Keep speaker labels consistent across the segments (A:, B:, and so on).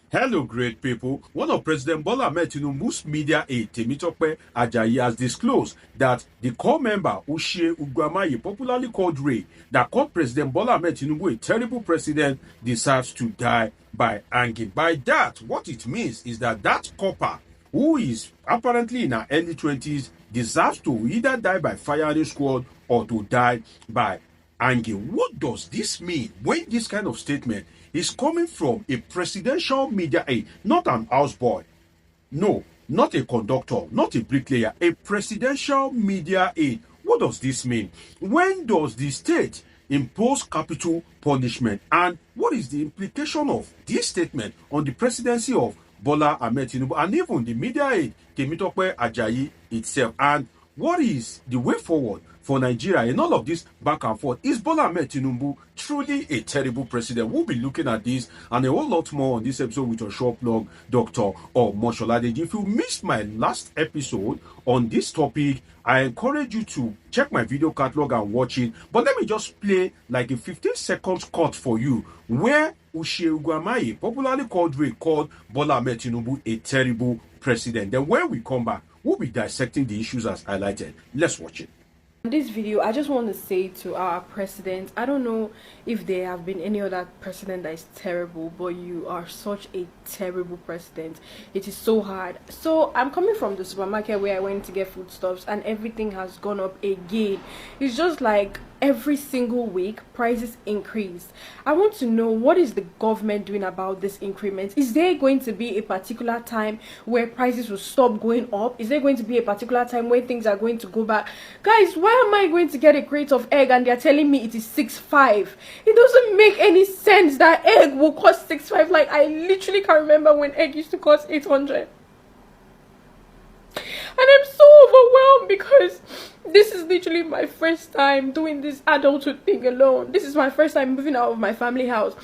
A: Hello, great people. One of President Bola Tinubu's media aide, Temitope Ajayi, has disclosed that the core member, Ushie Uguamaye, popularly called Raye, that called President Bola Tinubu a terrible president, deserves to die by hanging. By that, what it means is that Corper, who is apparently in her early 20s, deserves to either die by firing squad or to die by hanging. What does this mean when this kind of statement is coming from a presidential media aide, not an houseboy? No, not a conductor, not a bricklayer, a presidential media aide. What does this mean? When does the state impose capital punishment? And what is the implication of this statement on the presidency of Bola Tinubu and even the media aide Temitope Ajayi itself? And what is the way forward for Nigeria in all of this back and forth? Is Bola Tinubu truly a terrible president? We'll be looking at this and a whole lot more on this episode with your short plug, Dr. Mosholade. If you missed my last episode on this topic, I encourage you to check my video catalog and watch it. But let me just play like a 15 seconds cut for you where Ushie Uguamaye, popularly called Raye, called Bola Tinubu a terrible president. Then when we come back, we'll be dissecting the issues as highlighted. Let's watch it.
B: In this video, I just want to say to our president, I don't know if there have been any other president that is terrible, but you are such a terrible president. It is so hard. So I'm coming from the supermarket where I went to get foodstuffs and everything has gone up again. It's just like every single week prices increase. I want to know, what is the government doing about this increment? Is there going to be a particular time where prices will stop going up? Is there going to be a particular time where things are going to go back? Guys, why am I going to get a crate of egg and they're telling me it is 6.5? It doesn't make any sense that egg will cost 6.5. Like, I literally can't remember when egg used to cost 800. And I'm so overwhelmed because this is literally my first time doing this adulthood thing alone. This is my first time moving out of my family house.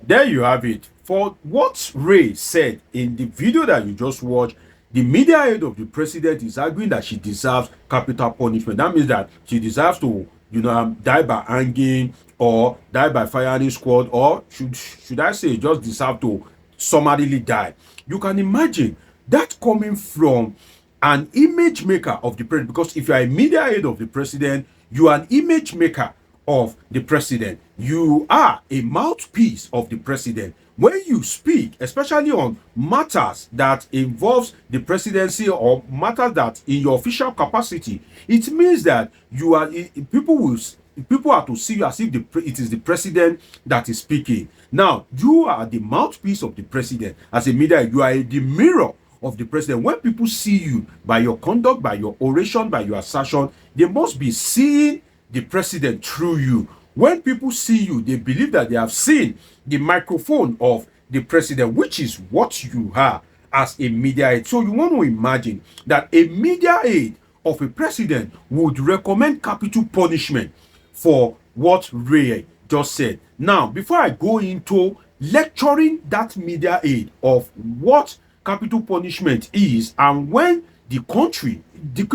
A: There you have it. For what Raye said in the video that you just watched, the media aide of the president is arguing that she deserves capital punishment. That means that she deserves to, die by hanging or die by firing squad, or should I say just deserve to summarily die. You can imagine that coming from an image maker of the president, because if you are a media aide of the president, you are an image maker of the president. You are a mouthpiece of the president. When you speak, especially on matters that involves the presidency or matters that in your official capacity, it means that you are people are to see you as if it is the president that is speaking. Now, you are the mouthpiece of the president. As a media, you are the mirror of the president. When people see you by your conduct, by your oration, by your assertion, they must be seeing the president through you. When people see you, they believe that they have seen the microphone of the president, which is what you are as a media aide. So you want to imagine that a media aide of a president would recommend capital punishment for what Raye just said. Now, before I go into lecturing that media aide of what capital punishment is and when the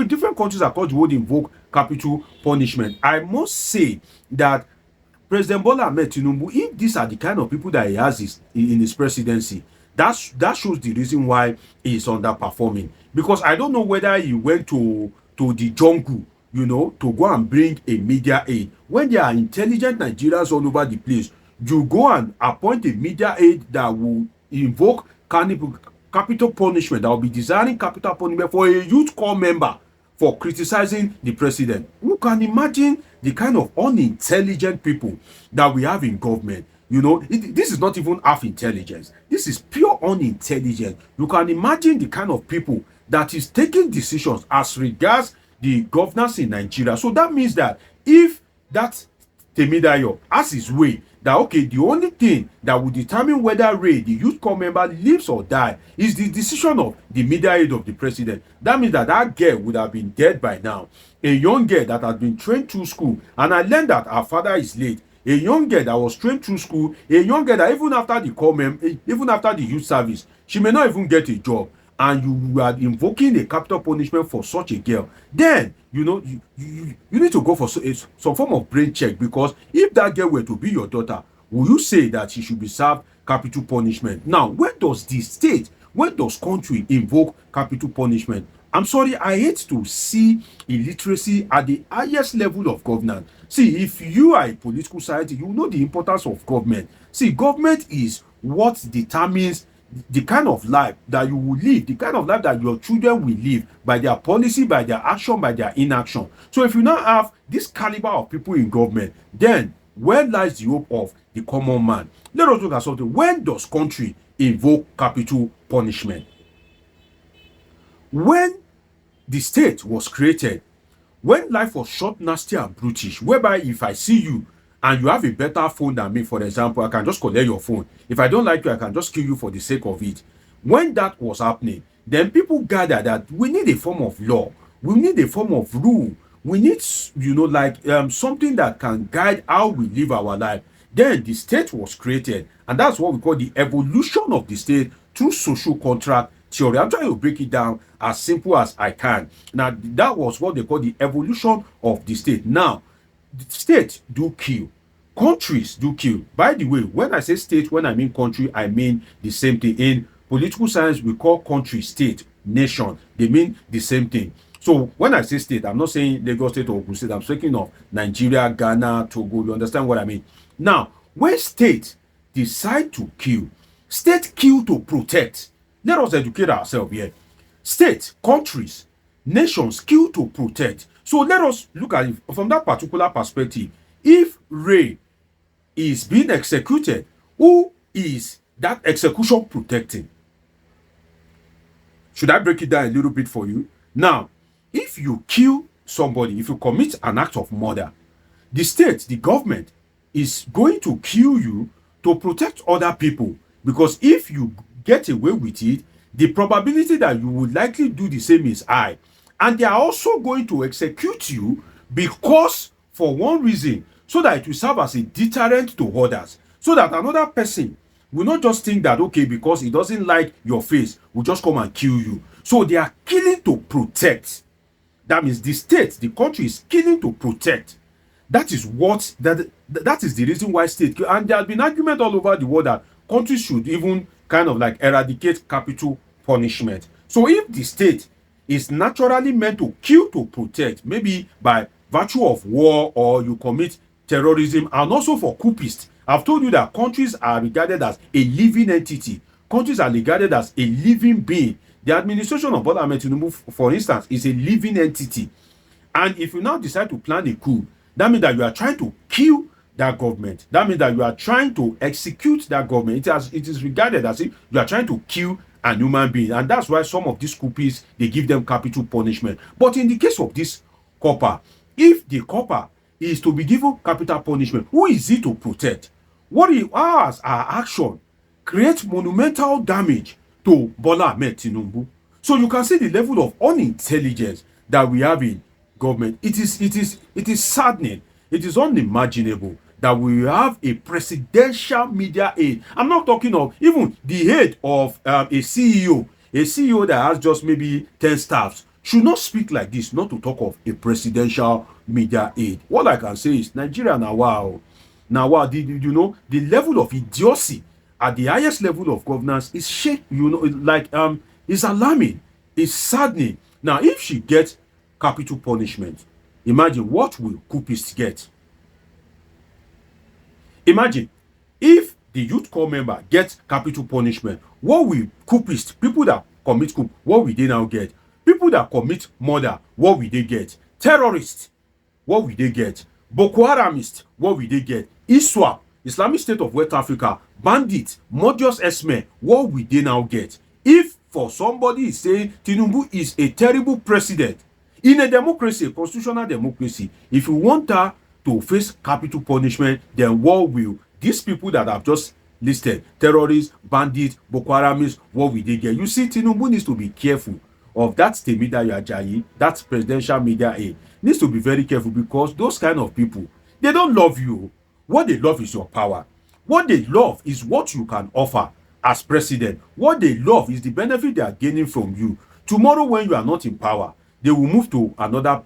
A: different countries across the world invoke capital punishment, I must say that President Bola Tinubu, if these are the kind of people that he has in his presidency, that shows the reason why he is underperforming. Because I don't know whether he went to the jungle, to go and bring a media aide. When there are intelligent Nigerians all over the place, you go and appoint a media aide that will invoke capital punishment, that will be designing capital punishment for a youth corps member for criticizing the president. You can imagine the kind of unintelligent people that we have in government. This is not even half intelligence. This is pure unintelligence. You can imagine the kind of people that is taking decisions as regards the governance in Nigeria. So that means that if that Temidayo has his way, that okay, the only thing that will determine whether Raye, the youth corps member, lives or die is the decision of the media aide of the president. That means that girl would have been dead by now. A young girl that has been trained through school, and I learned that her father is late. A young girl that was trained through school, a young girl that even after the youth service, she may not even get a job. And you are invoking a capital punishment for such a girl, then you need to go for some form of brain check. Because if that girl were to be your daughter, will you say that she should be served capital punishment. Now, when does the state, when does country invoke capital punishment? I'm sorry, I hate to see illiteracy at the highest level of governance. See, if you are a political society, you know the importance of government. See, government is what determines the kind of life that you will live, the kind of life that your children will live by their policy, by their action, by their inaction. So if you now have this caliber of people in government, then where lies the hope of the common man? Let us look at something. When does country invoke capital punishment? When the state was created, when life was short, nasty, and brutish, whereby if I see you and you have a better phone than me, for example, I can just collect your phone. If I don't like you, I can just kill you for the sake of it. When that was happening, then people gathered that we need a form of law, we need a form of rule, we need, something that can guide how we live our life. Then the state was created, and that's what we call the evolution of the state through social contract theory. I'm trying to break it down as simple as I can. Now, that was what they call the evolution of the state. Now, the state do kill, countries do kill. By the way, when I say state, when I mean country, I mean the same thing. In political science, we call country, state, nation. They mean the same thing. So when I say state, I'm not saying Lagos State or Ogun State. I'm speaking of Nigeria, Ghana, Togo. You understand what I mean? Now, when state decide to kill, state kill to protect. Let us educate ourselves here. State, countries, nations kill to protect. So let us look at it from that particular perspective. If Ray is being executed, who is that execution protecting? Should I break it down a little bit for you? Now, if you kill somebody, if you commit an act of murder, the state, the government, is going to kill you to protect other people. Because if you get away with it, the probability that you would likely do the same is high. And they are also going to execute you because, for one reason, so that it will serve as a deterrent to others. So that another person will not just think that, okay, because he doesn't like your face, will just come and kill you. So they are killing to protect. That means the state, the country is killing to protect. That is what, that is the reason why state, and there has been argument all over the world that countries should even kind of like eradicate capital punishment. So if the state is naturally meant to kill to protect, maybe by virtue of war or you commit terrorism, and also for coupists, I've told you that countries are regarded as a living entity. Countries are regarded as a living being. The administration of Bola Tinubu, for instance, is a living entity. And if you now decide to plan a coup, that means that you are trying to kill that government. That means that you are trying to execute that government. It is regarded as if you are trying to kill an human being. And that's why some of these coupists, they give them capital punishment. But in the case of this Corper, if the Corper is to be given capital punishment, who is it to protect? What he has, our action, creates monumental damage to Bola Tinubu. So you can see the level of unintelligence that we have in government. It is saddening. It is unimaginable that we have a presidential media aide. I'm not talking of even the head of a CEO that has just maybe 10 staffs should not speak like this, not to talk of a presidential media aide. What I can say is Nigeria now, wow. Now, wow, the level of idiocy at the highest level of governance is is alarming, is saddening. Now, if she gets capital punishment, imagine what will coupists get. Imagine if the youth corps member gets capital punishment, what will coupists, people that commit coup, what will they now get? People that commit murder, what will they get? Terrorists, what will they get? Boko Haramists, what will they get? ISWAP, Islamic State of West Africa, bandits, Modius Esme, what will they now get? If for somebody is saying Tinubu is a terrible president, in a democracy, a constitutional democracy, if you want her to face capital punishment, then what will these people that I've just listed, terrorists, bandits, Boko Haramists, what will they get? You see, Tinubu needs to be careful of that Temitope Ajayi, that presidential media aide. Needs to be very careful because those kind of people, they don't love you. What they love is your power. What they love is what you can offer as president. What they love is the benefit they are gaining from you. Tomorrow, when you are not in power, they will move to another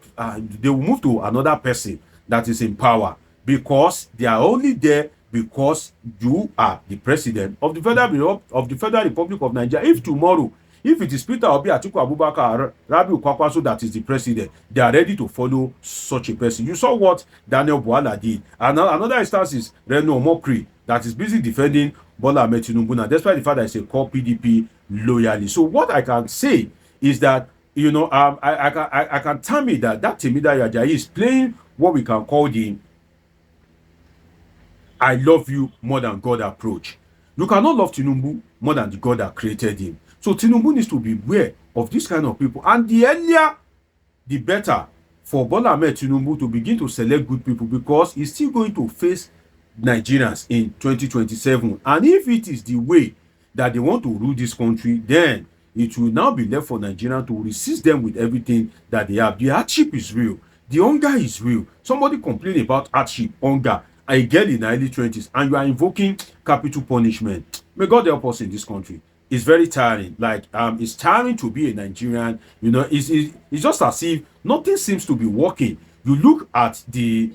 A: person that is in power because they are only there because you are the president of the Federal Republic of Nigeria. If tomorrow, if it is Peter Obi, Atiku Abubakar, Rabiu Kwakwaso that is the president, they are ready to follow such a person. You saw what Daniel Bwala did. And another instance is Reno Omokri that is busy defending Bola Tinubu now, despite the fact that he's a core PDP loyalist. So what I can say is that, you know, I can tell me that Temitope Ajayi is playing what we can call the I love you more than God approach. You cannot love Tinubu more than the God that created him. So Tinubu needs to be aware of this kind of people. And the earlier, the better for Bola Tinubu to begin to select good people, because he's still going to face Nigerians in 2027. And if it is the way that they want to rule this country, then it will now be left for Nigerians to resist them with everything that they have. The hardship is real. The hunger is real. Somebody complain about hardship, hunger, a girl in the early 20s, and you are invoking capital punishment. May God help us in this country. It's very tiring. Like, it's tiring to be a Nigerian. You know, it's just as if nothing seems to be working. You look at the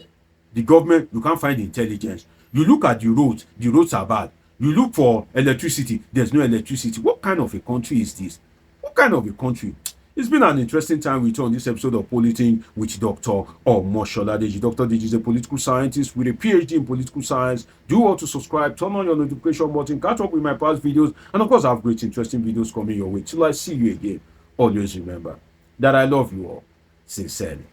A: government, you can't find intelligence. You look at the roads are bad. You look for electricity, there's no electricity. What kind of a country is this? What kind of a country? It's been an interesting time with you on this episode of Politing with Dr. Omoshola Deji. Dr. Deji is a political scientist with a PhD in political science. Do want to subscribe, turn on your notification button, catch up with my past videos, and of course, I have great, interesting videos coming your way. Till I see you again, always remember that I love you all sincerely.